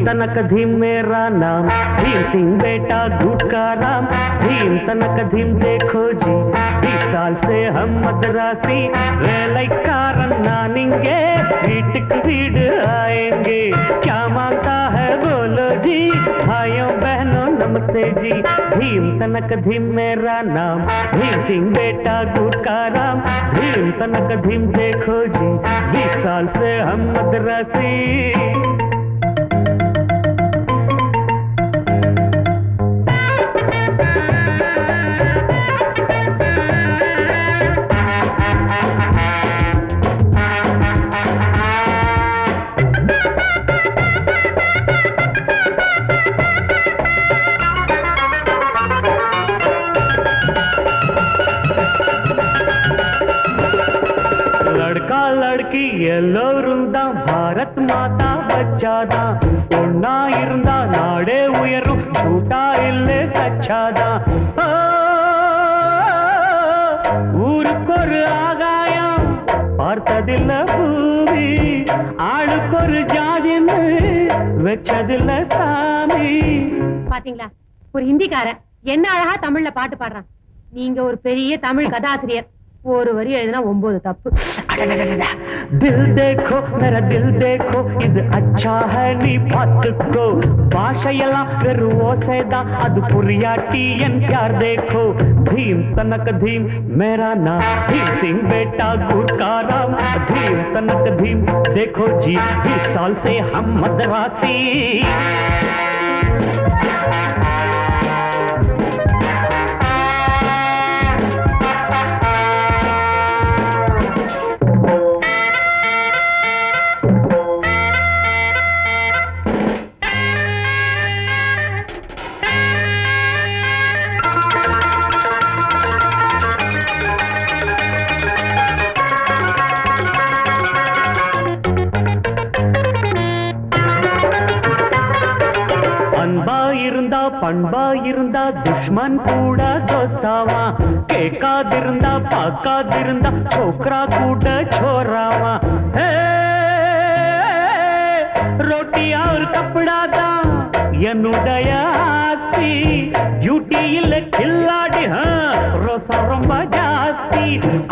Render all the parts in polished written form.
तनक धीम मेरा नाम, भीम सिंह बेटा गुटका राम। भीम तनक धीम देखो जी, 20 साल से हम मद्रासी वेलैक्कारन नानिंगे, வீட்டுக்கு வீடு आएंगे। क्या मांगता है बोलो जी, भाइयों बहनों नमस्ते जी। भीम तनक धीम मेरा नाम, भीम सिंह बेटा गुटका राम। भीम तनक धीम देखो जी, 20 साल से हम मद्रासी। लड़की எல்லோரும் தான் பாரத் மாதா பச்சாதான், ஒன்னா இருந்தா நாடே உயரும், கூட்டா இல்லே சச்சாதான்। ஊருக்கு ஒரு ஆகாயம் பார்த்ததில்ல பூமி, ஆளுக்கு ஒரு ஜாதின்னு வச்சதில்ல சாமி। பாத்தீங்களா, ஒரு ஹிந்திக்காரன் என்ன அழகா தமிழ்ல பாட்டு பாடுறான்। நீங்க ஒரு பெரிய தமிழ் கதாசிரியர், ஒரு வரி எழுதினா 9 தப்பு। दिल देखो मेरा दिल देखो, இது अच्छा है நீ பாத்துக்கோ, பாஷையெல்லாம் வெறும் ஓசைதான், அது புரியாட்டி என் प्यार देखो। भीम तनक धीम मेरा नाम, भीम सिंह बेटा गुटका राम। भीम तनक धीम देखो जी, 20 साल से हम मद्रासी। பண்பா இருந்தா துஷ்மன் கூட தோஸ்தாவா, கேட்காதிருந்தா பார்க்காதிருந்தா छोकरा கூட छोरावा। रोटी और कपड़ा தான் என்னுடைய ஆஸ்தி, டியூட்டி இல்ல கில்லாடி ரோசா ரொம்ப ஜாஸ்தி।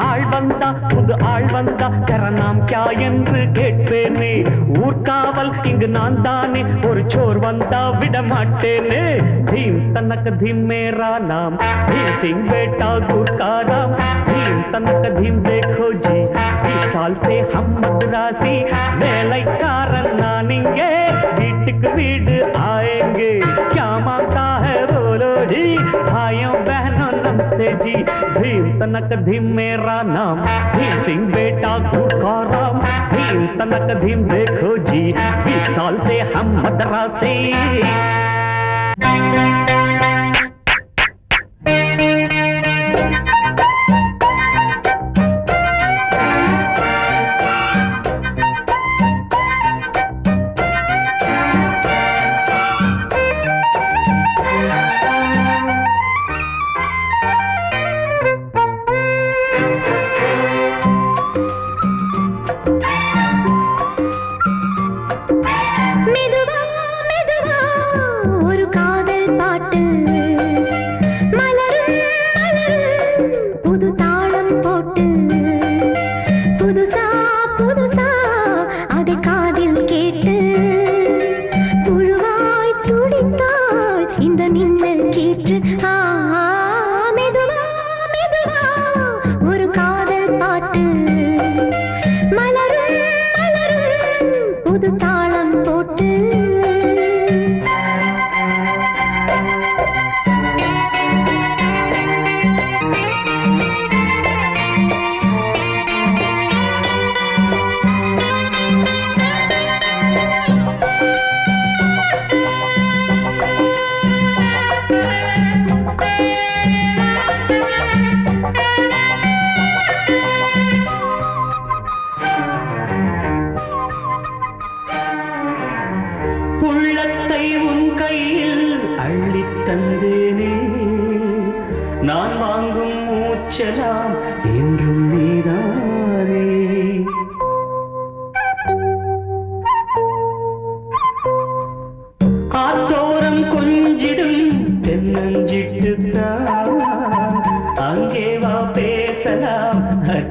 ஆள் வந்தா புது ஆள் வந்தா கரநாம் क्या என்று கேட்பேனே, ஊர்காவல் இங்கு நான் தானே, ஒரு சோர் வந்தா விட மாட்டேனே। भीम तनक धीम मेरा नाम, भीम सिंह बेटा गुटका राम। भीम तनक धीम देखो जी, 20 साल से हम मद्रासी वेलैक्कारन नानिंगे, வீட்டுக்கு வீடு आएंगे। क्या मांगता है बोलो जी, भाइयों बहनों नमस्ते जी। भीम तनक धीम मेरा नाम, भीम सिंह बेटा गुटका राम। भीम तनक धीम देखो जी, 20 साल से हम मद्रासी।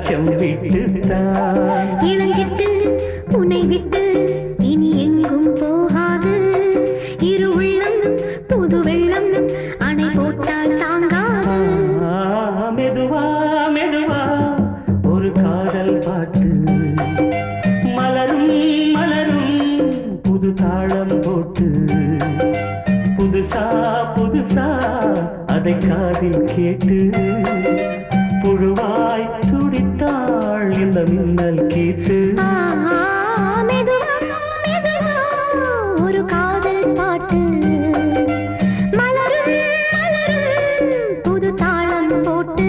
அச்சம் விட்டுத்தான் இளஞ்சிட்டு உன்னை விட்டு இனி எங்கும் போகாது இரு உள்ளம் புது வெள்ளம் அணை போட்டால் தாங்காது மெதுவா மெதுவா ஒரு காதல் பாட்டு மலரும் மலரும் புது தாளம் போட்டு புதுசா புதுசா அதை காதில் கேட்டு புழுவாய் துடித்தாள் இந்த மின்னல் கேட்டு மெதுவா மெதுவா ஒரு காதல் பாட்டு மலரும் மலரும் புது தாளம் போட்டு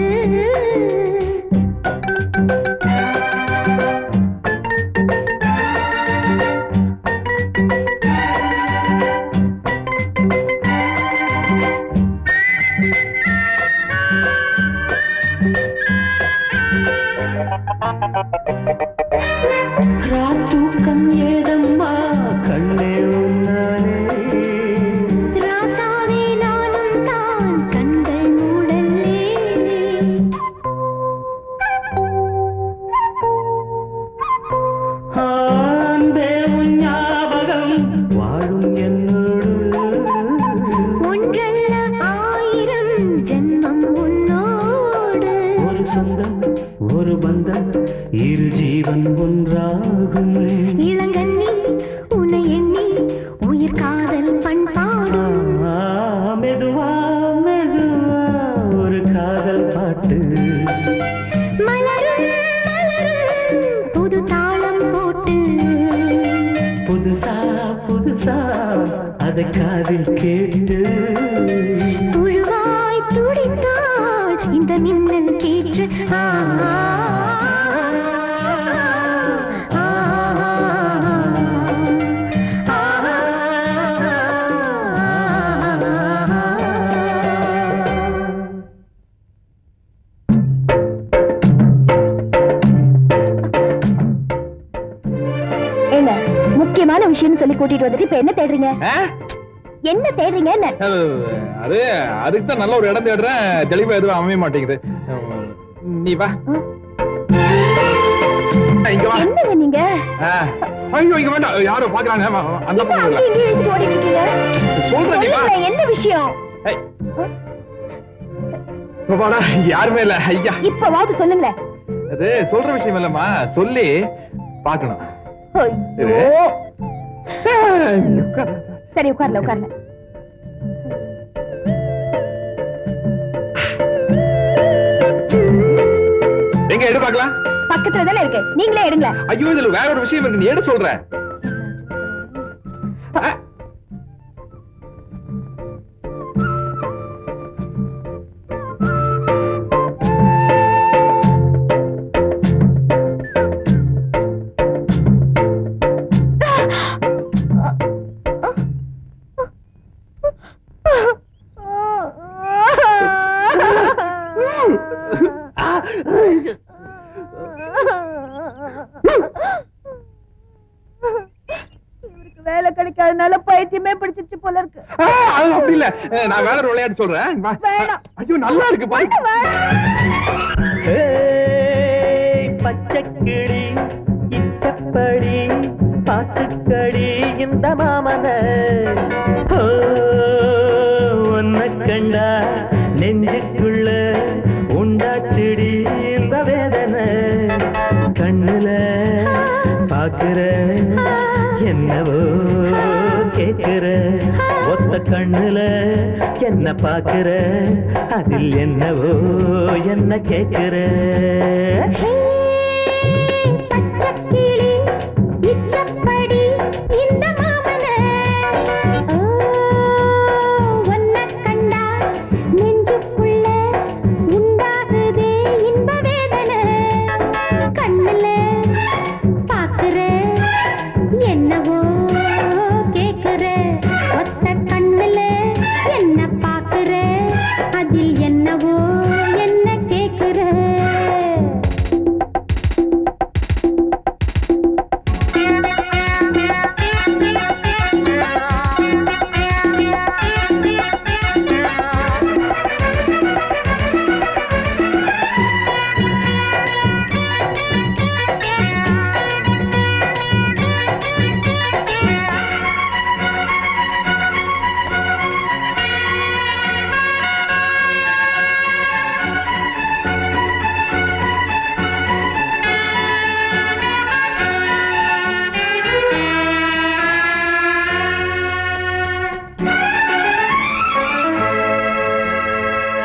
ராத்தூக்கம் ஏதம்மா கண்ணே உன்னாலே ராசாவே நானும் தான் கண்கள் மூடல்லே அன்பே உன் ஞாபகம் வாழும் என்னோடு ஒன்றல்ல ஆயிரம் ஜென்மம் உன்னோடு ஒரு சொந்தம் ஒரு பந்தம் இரு ஜீவன் ஒன்றாகும் இளங்கண்ணி உன்னை எண்ணி உயிர் காதல் பண்பாடும் மெதுவா மெதுவா ஒரு காதல் பாட்டு மலரும் மலரும் புது தாளம் போட்டு புதுசா புதுசா அதை காதில் கேட்டு புழுவாய் துடித்தாள் இந்த மின்னல் கேற்று என்ன முக்கியமான விஷயம்னு சொல்லி கூட்டிட்டு வந்துட்டு இப்ப என்ன தேடுறீங்க என்ன தேடுறீங்க என்ன அது அதுக்கு தான் நல்ல ஒரு இடம் தேடுறேன் தெளிவா எதுவும் அமைய மாட்டேங்குது நீ வா இங்க வா என்னங்க நீங்க ஐயோ இங்க வேண்டாம் யாரோ பாக்குறாங்க அந்த என்ன அங்க இங்க இழுத்துட்டு ஓடிட்டு இருக்கீங்க சொல்றேன் நீ வா சொல்லுங்க, என்ன விஷயம் பாடா இங்க யாருமே இல்ல ஐயா இப்பவாவது சொல்லுங்க அது சொல்ற விஷயம் இல்லம்மா சொல்லி பாக்கணும் ஐயோ சரி உட்கார்ல உட்கார்ல எங்க எடு பாக்கலாம் பக்கத்துல தானே இருக்கு நீங்களே எடுங்க ஐயோ இதுல வேற ஒரு விஷயம் இருக்கு நீ எடு சொல்ற இவருக்கு வேலை கிடைக்காதனால பைத்தியமே பிடிச்சிருச்சு போல இருக்கு அப்படி இல்ல நான் வேற ஒரு விளையாட்டு சொல்றேன் வா. வேணாம். ஐயோ நல்லா இருக்கு பாரு பச்சைக்கிளி இச்சப்படி பாத்துக்கடி இந்த மாமன ஒன்ன கண்டா நெஞ்சுக்குள்ள உண்டாச்சிடி இந்த வேதனை கண்ணுல பாக்குற என்னவோ கேக்குற ஒத்த கண்ணுல என்ன பாக்குற அதில் என்னவோ என்ன கேக்குற பச்சக்கிளி இச்சப்படி இந்த மாமன ஒன்ன கண்டா நெஞ்சுக்குள்ள உண்டாகுதே இன்ப வேதனை கண்ணுல பாக்குற என்னவோ கேக்குற ஒத்த கண்ணுல என்ன பாக்குற அதில் என்னவோ என்ன கேக்குற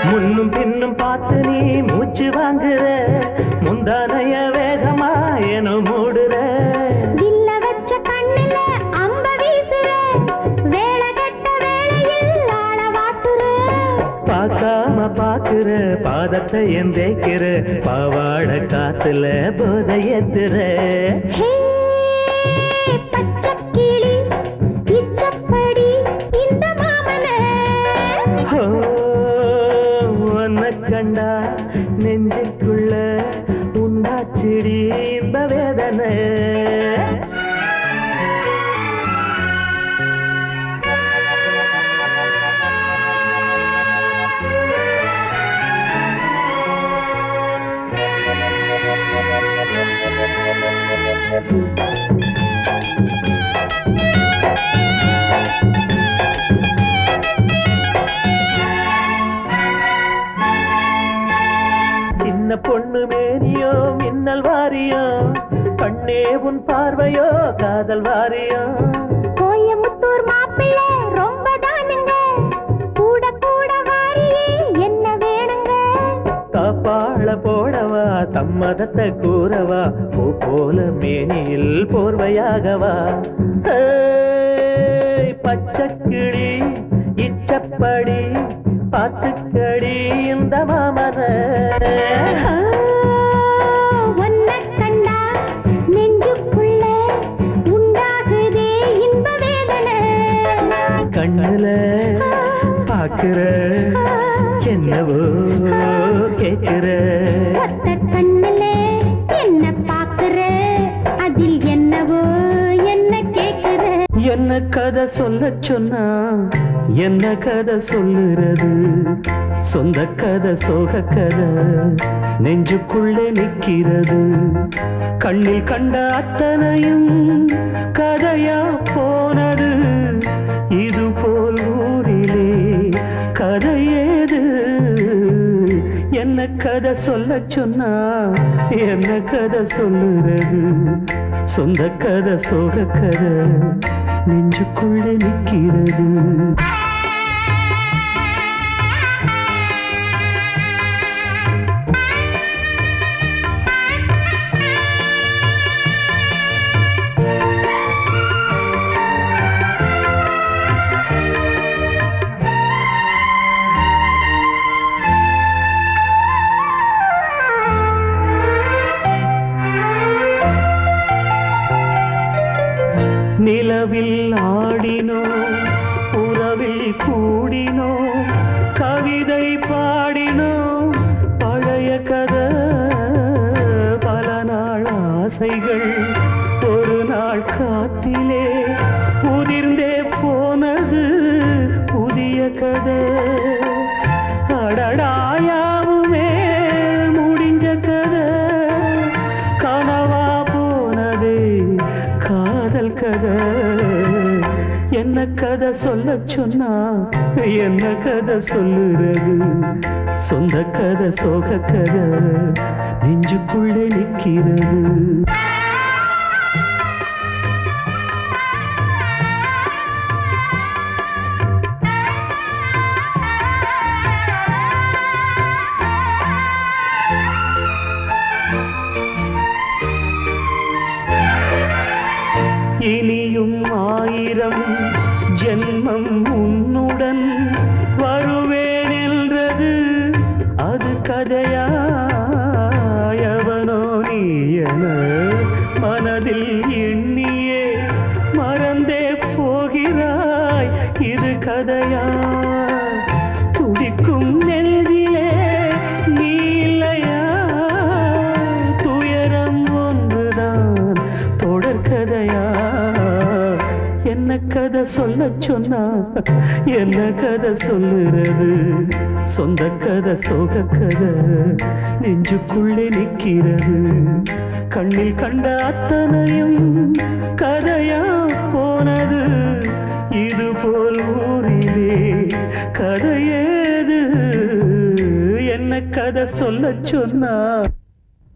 முன்னும் பின்னும் பார்த்து நீ மூச்சு வாங்குற முந்தானைய வேகமா என மூடுற இல்ல வச்ச கண்ணுல அம்ப வீசுற வேலை கட்ட வேளையில் ஆள வாட்டுற பார்க்காம பாக்குற பாதத்தை எந்தேக்கிற பாவாட காத்துல போதை ஏத்துற ஹே பச்சை கிளி இச்சப்படி இந்த மாமன உன்னை கண்டா நெஞ்சுக்குள்ள உண்டாச்சிடி இந்த வேதனை சின்ன பொண்ணு மேனியோ மின்னல் வாரியோ கண்ணே உன் பார்வையோ காதல் வாரியோ கோயமுத்தூர் மாப்பிள்ளை ரொம்ப தானுங்க கூட கூட வாரியே என்ன வேணுங்க காப்பாள போடவா சம்மதத்தை கூறவா பூ போல மேனியில் போர்வையாகவா பச்சைக்கிளி இச்சப்படி பாத்துக்கடி இந்த மாமன ஒன்ன கண்டா நெஞ்சுக்குள்ள உண்டாகுதே இன்ப வேதனை கண்ணுல பாக்குற என்னவோ கேக்குற ஒத்த கண்ணுல என்ன பாக்குற அதில் என்னவோ என்ன கேக்குற என்ன கதை சொல்ல சொன்னா என்ன கதை சொல்லுறது சொந்த கதை சோக கதை நெஞ்சுக்குள்ளே நிற்கிறது கண்ணில் கண்ட அத்தனையும் கதையா போனது இது போல் ஊரிலே கதை ஏது என்ன கதை சொல்ல சொன்னா என்ன கதை சொல்லுறது சொந்த கதை சோக கதை நெஞ்சுக்குள்ளே நிற்கிறது நிலவில் ஆடினோ உறவில் கூடினோ கவிதை பாடினோ பழைய கதை பல நாள் ஆசைகள் ஒரு நாள் காத்திலே உதிர்ந்தே போனது புதிய கதை அடடாயாவுமே முடிஞ்ச கதை கனவா போனதே காதல் கதை என்ன கதை சொல்ல சொன்னா என்ன கதை சொல்லுறது சொந்த கதை சோக கதை நெஞ்சுக்குள்ளே நிற்கிறது இனியும் ஆயிரம் ஜென்மம் உன்னுடன் வருவேன் என்றது அது கதையா எவனோ நீ என மனதில் எண்ணியே மறந்தே போகிறாய் இது கதையா துடிக்கும் நெஞ்சிலே நீ இல்லையா துயரம் ஒன்றுதான் தொடர்கதையா என்ன கதை சொல்ல சொன்னா என்ன கதை சொல்லுறது சொந்த கதை சோக கதை நெஞ்சுக்குள்ளே நிற்கிறது கண்ணில் கண்ட அத்தனையும் கதையா போனது இது போல் ஊரிலே கதையேது என்ன கதை சொல்ல சொன்னா